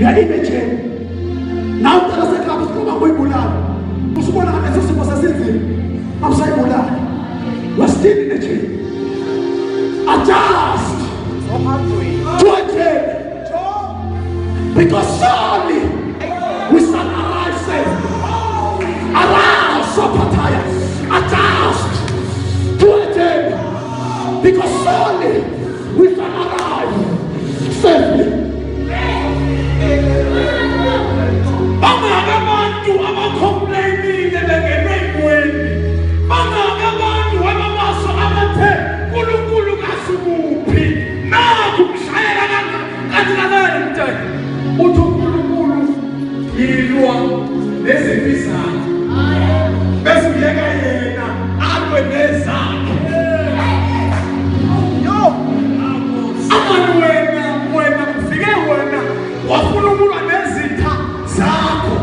Uyayimagine nawe ucela sekhaya ukuba uyibulala usubona leso simo sesizini awusayibulala you are still in the chain. Adjust to a chain because surely we shall arrive safe. Arouse Sopataya. Adjust to a chain because surely we shall arrive safely. Bangabantu abacomplainile bengenekweni. Bangabantu abamaso abathe uNkulunkulu kasukuphi. Naku kushayela kanti uthi uNkulunkulu yilwa nezifisana. Bese uyeka yena alwe nezakhe. Wena ufike wena wafuna ukulwa nezitha zakho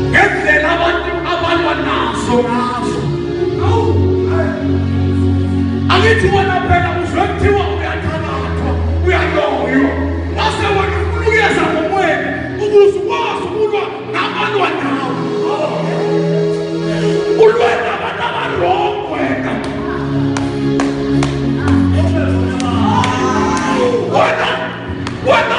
ngendlela abantu abalwa nazo ngazo. Angithi wena phela uzwe kuthiwa uyathakathwa uyaloywa wase wena ukulukeza ngomoyeni ukuze ukwazi ukulwa nabalwa nawo. Ulwe nabantu abarongo wena. Wena